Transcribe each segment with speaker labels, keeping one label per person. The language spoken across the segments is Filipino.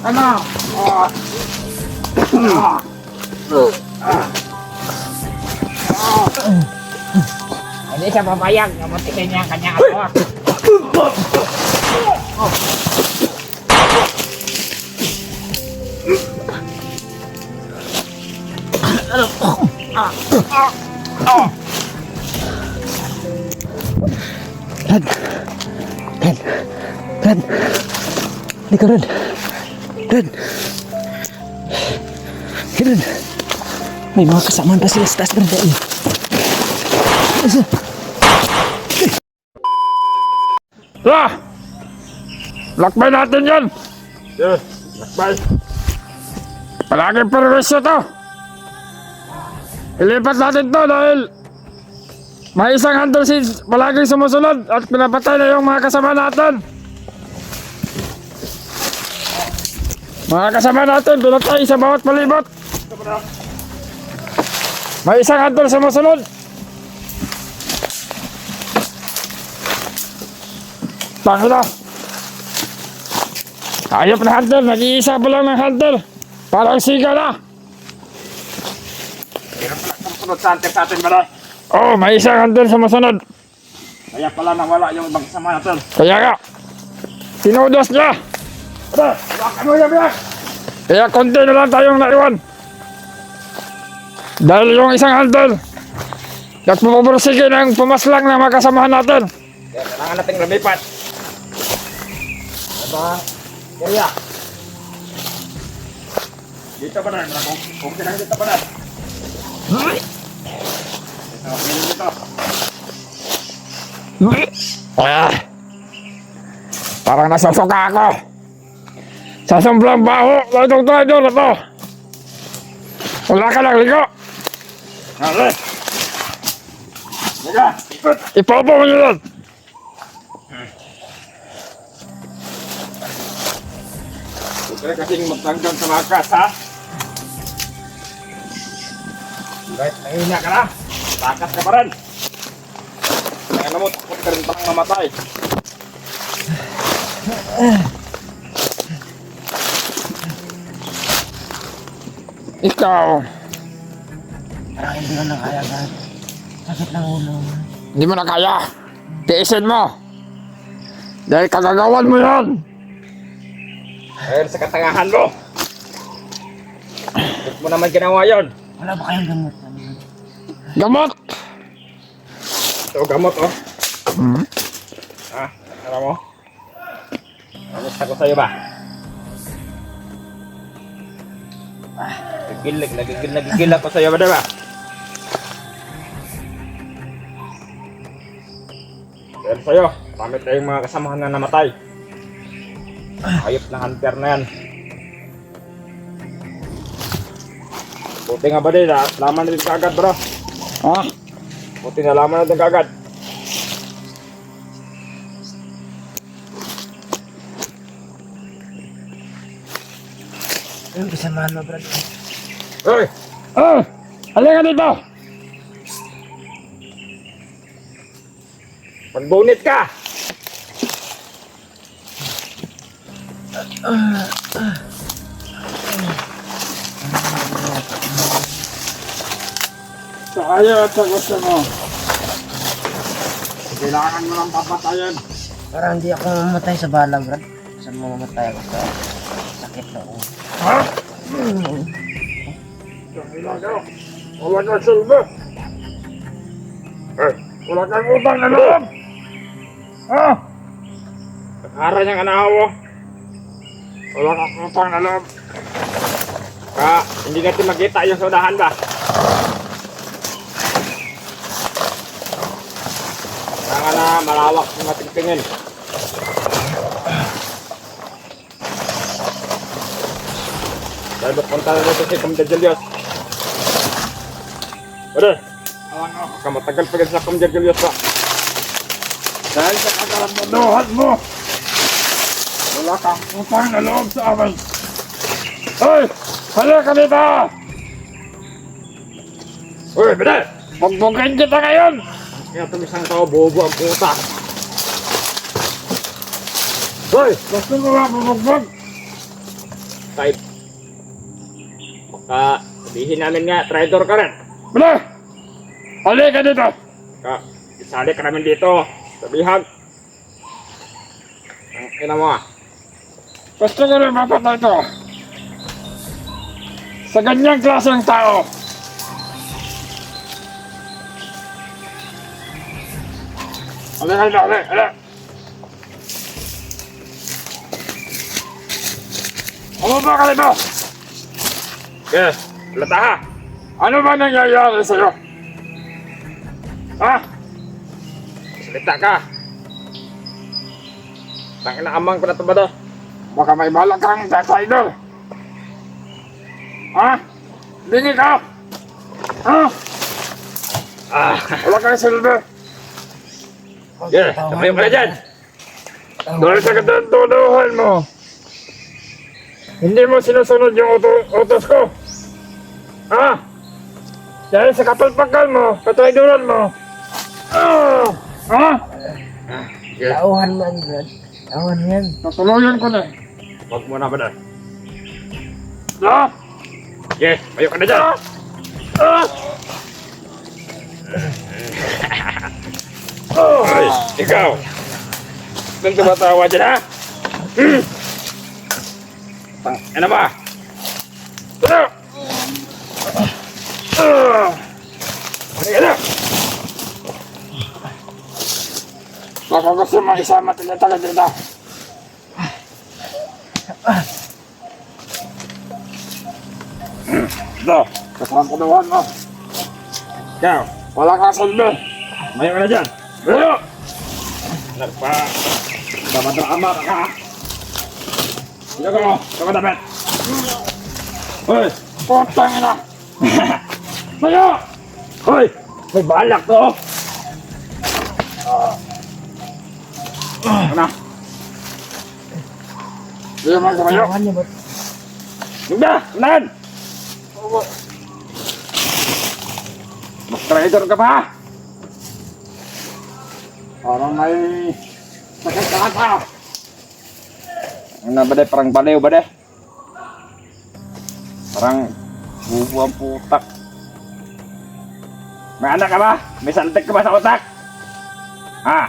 Speaker 1: ka na.
Speaker 2: Hindi siya papayag. Namatikin niya ang kanyang asawa.
Speaker 3: Brad! Brad! Brad! Halika, Brad! Brad! Hey, Brad! May mga kasamaan pa sila sa taas, Brad.
Speaker 1: Lakbay natin yan. Yes, lakbay. Palaging perwisyo to. Ilipat natin to dahil may isang hunter si palaging sumusunod at pinapatay na yung mga kasama natin. Mga kasama natin, pinatay sa bawat palibot. May isang hunter sumusunod. Tangina. Ayop na hunter, nag-iisa pa lang ng hunter. Parang siga na.
Speaker 4: Meron pala sumusunod sa hunter sa atin, Baray.
Speaker 1: Oh, may isang hunter sumusunod.
Speaker 4: Kaya pala nawala yung ibang kasama natin.
Speaker 1: Kaya nga, tinudos niya.
Speaker 4: Bakit mo yan, Baray?
Speaker 1: Kaya konti na lang tayong naiwan. Dahil yung isang hunter, nagpupursige ng pumaslang ng mga kasamahan natin.
Speaker 4: Kaya kailangan nating lumipat. Diba? Kaya. Dito, Baray. Kung kailangan dito, Baray. Dito.
Speaker 1: Parang nasusuka ako. Sa sobrang baho, itong traitor na to. Wala ka lang, ligo.
Speaker 4: Hali. Liga. Ikot.
Speaker 1: Ipopo mo nyo doon.
Speaker 4: Huwag ka kasing magtanggang sa mga kas, ha? Kahit nahihina ka na, takas ka pa rin. Kaya na mo, takot ka rin palang mamatay.
Speaker 1: Ikaw,
Speaker 2: Parang hindi ko na kaya, Brad. Sakit ng ulo.
Speaker 1: hindi mo na kaya. Tiisin mo. Dahil kagagawan mo yan.
Speaker 4: Dahil sa katangahan mo. Bakit mo naman ginawa yun?
Speaker 2: Wala ba kayong gamot?
Speaker 1: Gamot.
Speaker 4: Ito, gamot, oh.
Speaker 1: Hmm?
Speaker 4: Ha? Alam mo? Namusta ko sa'yo ba? Nagigil ako sa'yo ba, diba? Dahil sa'yo, marami tayong mga kasamahan na namatay. Ayop na hunter na yan. Buti nga ba din, laman natin kagad, bro.
Speaker 1: Ha?
Speaker 4: Buti na laman natin kagad.
Speaker 2: Yung kasamahan mo, Brad.
Speaker 4: Hoy!
Speaker 1: Oh! Halika dito!
Speaker 4: Magbunit ka!
Speaker 1: Sa ayaw at sa gusto mo.
Speaker 4: Kailangan mo lang papatayin.
Speaker 2: Parang hindi ako mamatay sa bala, Brad. Saan mo mamatay ako sa sakit na ulo?
Speaker 1: Ha? Kailangan. Wala kang silbi. Wala kang utang na loob. Ha?
Speaker 4: Nakara niyang anahaw.
Speaker 1: Wala kang utang na loob.
Speaker 4: Hindi natin magkita yung sodahan ba? Kailangan na malawak yung ating tingin. Dahil punta na dito si Commander Julius. Pwede? Baka matagal pa rin sa Commander Julius ba?
Speaker 1: Dahil sa kagalamunuhan mo, wala kang utang na loob sa amin. Hoy! Halika dito!
Speaker 4: Uy, pwede!
Speaker 1: Bugbugin kita ngayon!
Speaker 4: Kaya tumisang tao, bobo ang puta. Hoy!
Speaker 1: Gusto mo ba bubugbog?
Speaker 4: Baka sabihin namin nga, traitor ka rin.
Speaker 1: Bala! Halika dito!
Speaker 4: Baka isali ka namin dito. Sabihag. Ang ina mo ah.
Speaker 1: Gusto ko rin mapatay ito. Sa ganyang klaseng tao. Halika. Ano ba ka dito?
Speaker 4: Yes, lata ha.
Speaker 1: Ano ba nangyayari sa'yo? Ha?
Speaker 4: Salita ka. Tangin na amang ko na ito ba daw?
Speaker 1: Baka may balak kang tatay Ha? Bingi ka! Ha? Wala kang silbi.
Speaker 4: Yeah, tumayo ka na dyan.
Speaker 1: Dahil sa katantunuhan mo, hindi mo sinusunod yung utos ko. Ha? Dahil sa kapalpakan mo, katraidoran mo. Ha?
Speaker 4: Yeah,
Speaker 2: Tauhan mo yan, Brad. Tauhan mo yan.
Speaker 1: Natuluyan ko na.
Speaker 4: wag mo na ba daw?
Speaker 1: Ha?
Speaker 4: Yeah, tumayo ka na dyan. Ay, ikaw. Nang tumatawa dyan ha? Ano ba? Ano ka na?
Speaker 1: Baka gusto mo isama tinatagad dito. Ito, katantunuhan mo.
Speaker 4: Ikaw,
Speaker 1: Wala kang silbi.
Speaker 4: tumayo ka na dyan.
Speaker 1: Pero,
Speaker 4: Nagpa-drama ka ha? Sige ko, ito dapat. Hoy,
Speaker 1: putang ina. Tayo!
Speaker 4: hoy, may balak to. Ano?
Speaker 1: Hindi naman kumayo.
Speaker 2: Tauhan niyo, Brad.
Speaker 4: Nagda, nan! Mag-traitor ka pa?
Speaker 1: Parang may sakit ka ata.
Speaker 4: Ano ba de? Parang baliw ba de? Parang bubuang putak. May anak ka ba? May santik ka ba sa utak? Ha?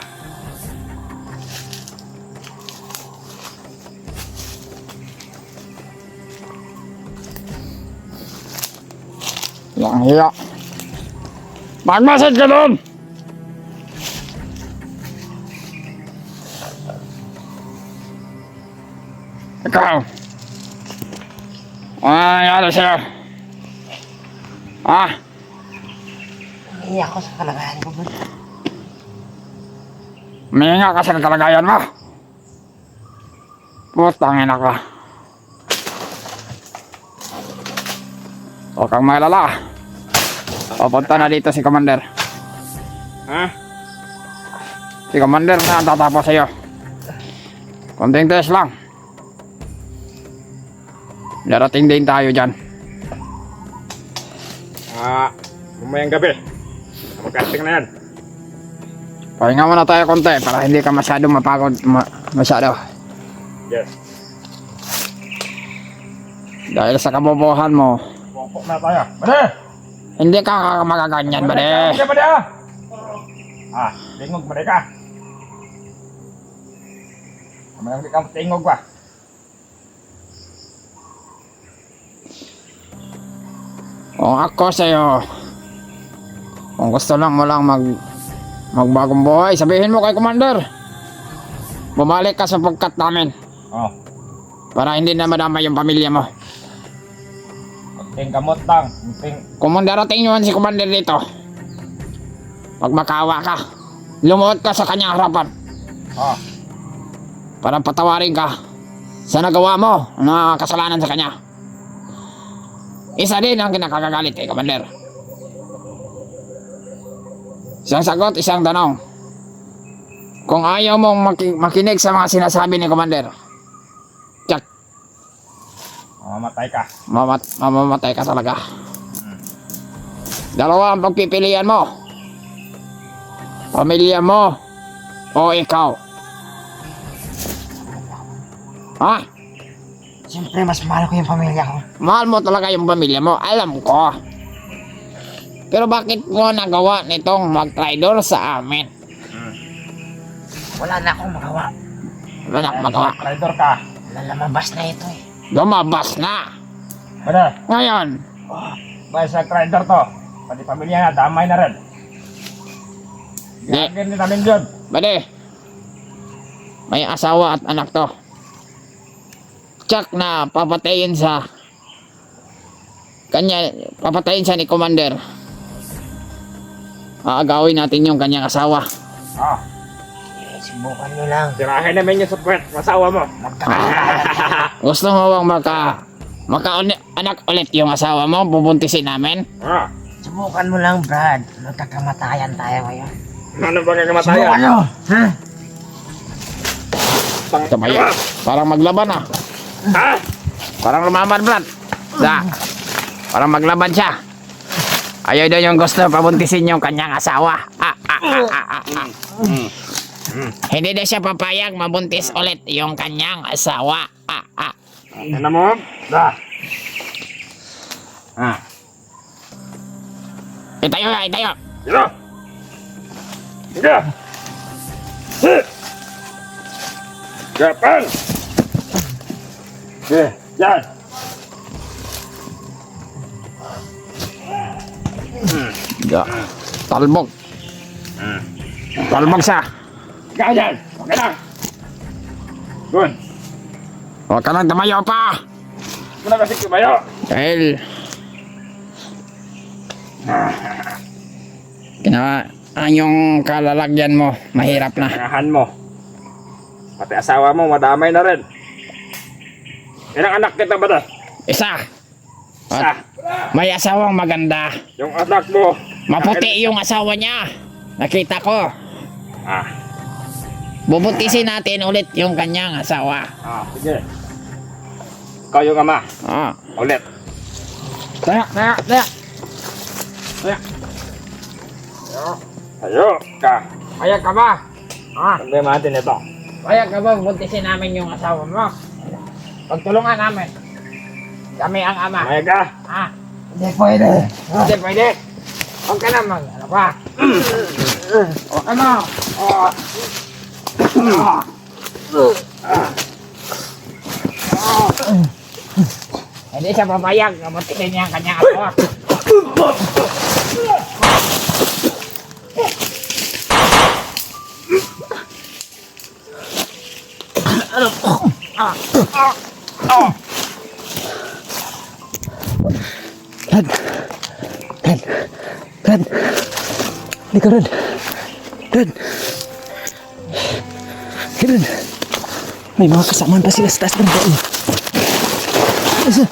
Speaker 1: Lang hiya. Magmasad ka doon! Ikaw. Ano nangyari sa'yo? Ha?
Speaker 2: Hindi ako sa kalagayan ko, Brad.
Speaker 1: Huminga ka sa kalagayan mo. Putang ina ka. Huwag kang mailala. Papunta na dito si Commander.
Speaker 4: Ha?
Speaker 1: Si Commander na ang tatapos sa'yo. Konting test lang. Darating din tayo dyan.
Speaker 4: Mamayang gabi. Magkasting na yan.
Speaker 1: Pahinga muna tayo konti para hindi ka masyado mapagod. Masyado.
Speaker 4: Yes.
Speaker 1: Dahil sa kabobohan mo,
Speaker 4: Pokok na tayo. Bade!
Speaker 1: hindi ka magaganyan, bade.
Speaker 4: Bade, bade ah! Tingog bade ka. Mamayang di ka tingog ba?
Speaker 1: Kung ako sa'yo, kung gusto lang mo lang magbagong buhay, sabihin mo kay Commander, bumalik ka sa pagkat namin
Speaker 4: Oh.
Speaker 1: para hindi na madama yung pamilya mo.
Speaker 4: Ting kamot lang. Ting.
Speaker 1: Kung darating yun si Commander dito, pag makawa ka, lumuhod ka sa kanyang harapan
Speaker 4: Oh.
Speaker 1: para patawarin ka sa nagawa mo na kasalanan sa kanya. Isa din ang kinakagagalit kay Commander. Isang sagot, isang tanong. Kung ayaw mong makinig sa mga sinasabi ni Commander, tsak,
Speaker 4: Mamamatay ka.
Speaker 1: mamamatay ka talaga. Dalawa ang pagpipilian mo. Pamilya mo o ikaw. Ha?
Speaker 2: Siyempre, mas mahal ko yung pamilya ko.
Speaker 1: Mahal mo talaga yung pamilya mo, alam ko. Pero bakit mo nagawa nitong mag-traitor sa amin?
Speaker 2: Wala na akong magawa.
Speaker 1: Wala na akong magawa.
Speaker 4: Traitor ka.
Speaker 2: Lalabas na ito eh.
Speaker 1: Lumabas na.
Speaker 4: Ano?
Speaker 1: Ngayon,
Speaker 4: Dahil sa traitor to, pati pamilya na, damay na rin.
Speaker 1: Di.
Speaker 4: Gagawin din namin yun.
Speaker 1: bade, may asawa at anak to. Tsak na papatayin sa kanya, papatayin siya ni Commander. Aagawin natin yung kanyang asawa.
Speaker 4: Ah,
Speaker 2: Subukan nyo lang.
Speaker 4: tirahin namin yun sa puwet, masawa mo.
Speaker 1: Gusto mo bang anak ulit yung asawa mo? Bubuntisin namin?
Speaker 4: Ah,
Speaker 2: Subukan mo lang, Brad. Magkakamatayan tayo ngayon.
Speaker 4: ano ba kakamatayan?
Speaker 2: Subukan nyo! Ha?
Speaker 1: Kamaya, parang maglaban ah.
Speaker 4: Ha?
Speaker 1: Parang lumaban, Brad. Parang maglaban siya. Ayaw daw yung gusto pabuntisin yung kanyang asawa. Hindi na siya papayag mabuntis ulit yung kanyang asawa.
Speaker 4: Ano mo? Da. Ah,
Speaker 1: Itayo nga, itayo.
Speaker 4: dito. Sige. Gapan. Sige, yan.
Speaker 1: Ya. Talbog. Talbog siya.
Speaker 4: Ikaw dyan. Okay lang. Good.
Speaker 1: Huwag ka lang tumayo pa.
Speaker 4: Muna kasi kumayo.
Speaker 1: Dahil yung kalalagyan mo, mahirap na.
Speaker 4: Tangahan mo. Pati asawa mo, madamay na rin. Ilang anak kita ba da?
Speaker 1: Isa.
Speaker 4: Isa.
Speaker 1: May asawang maganda.
Speaker 4: Yung anak mo.
Speaker 1: Maputi yung asawa niya. Nakita ko.
Speaker 4: Ah,
Speaker 1: Bubuntisin natin ulit yung kanyang asawa.
Speaker 4: sige. Ikaw yung ama.
Speaker 1: Ah.
Speaker 4: Ulit.
Speaker 1: Taya.
Speaker 4: Ayo, ka.
Speaker 1: Payag ka ba?
Speaker 4: Sabi natin ito.
Speaker 1: Payag ka ba bubuntisin namin yung asawa mo? Pagtulungan namin. Kami ang ama.
Speaker 4: May ka.
Speaker 2: Hindi pwede.
Speaker 1: Hindi pwede. Huwag ka naman. Ano ba? Huwag ka na. Hindi siya papayag. Kabutisin niya ang kanyang asawa.
Speaker 3: Brad. Hindi ka, Brad. Brad. Brad. May mga kasamaan pa sila sa taas, Brad. Isa.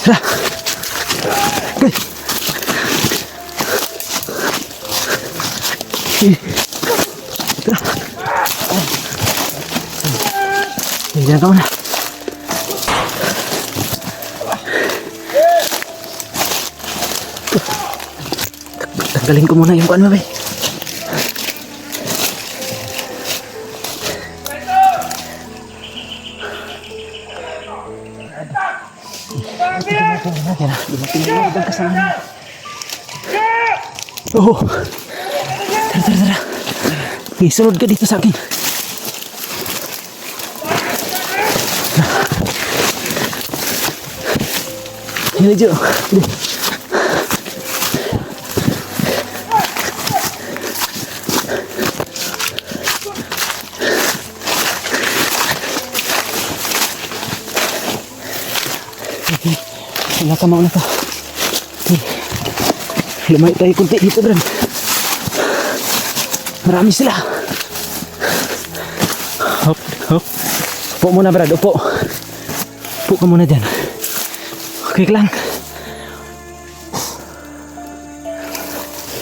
Speaker 3: Tara. Okay. Tara. Diyan ka muna. Tanggalin ko muna yung kuan mo, bay. Yan na, dumating na yung ibang kasama. Oo. Tara. Okay, sunod ka dito sa akin. Yan na, Jo. Wala ka mauna ka. Lumay tayo kunti dito, Brad. Marami sila. Hop. Upo muna, Brad. Upo ka muna dyan. Okay lang.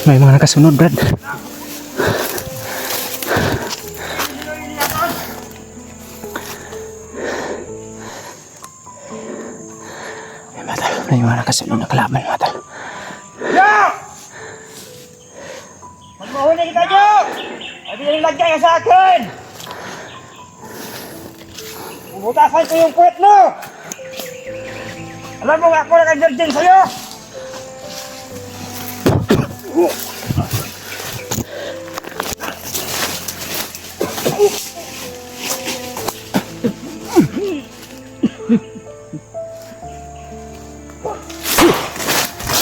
Speaker 3: May mga nakasunod, Brad. May mga nakasunod na kalaban, mata.
Speaker 4: Magmahuli kita, Jo! Hindi yung lagay ka sa akin! Bubutasan ko yung puwet mo! Alam mo nga ako naka-virgin sa'yo!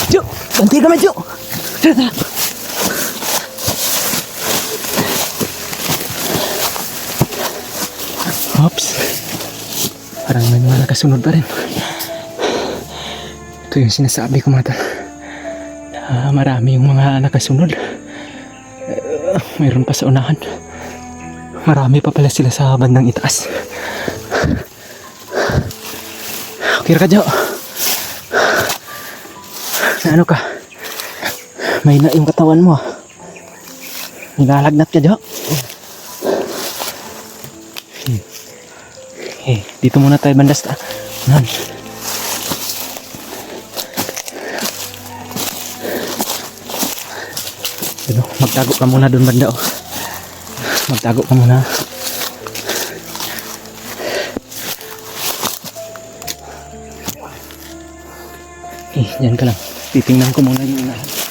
Speaker 3: Jo, ganti kami Jo. Tara, tara. Oops. Parang may mga nakasunod pa rin. Ito yung sinasabi ko mga tol. Marami yung mga nakasunod. Mayroon pa sa unahan. Marami pa pala sila sa bandang itaas. Okay ka, Jo. Na ano ka? May na yung katawan mo. Nilalagnat ka, Jo. Dito muna tayo bandas ta. Nan. Magtago ka muna doon banda. Oh. Magtago ka muna. Diyan ka lang. Titingnan ko muna yung unahan.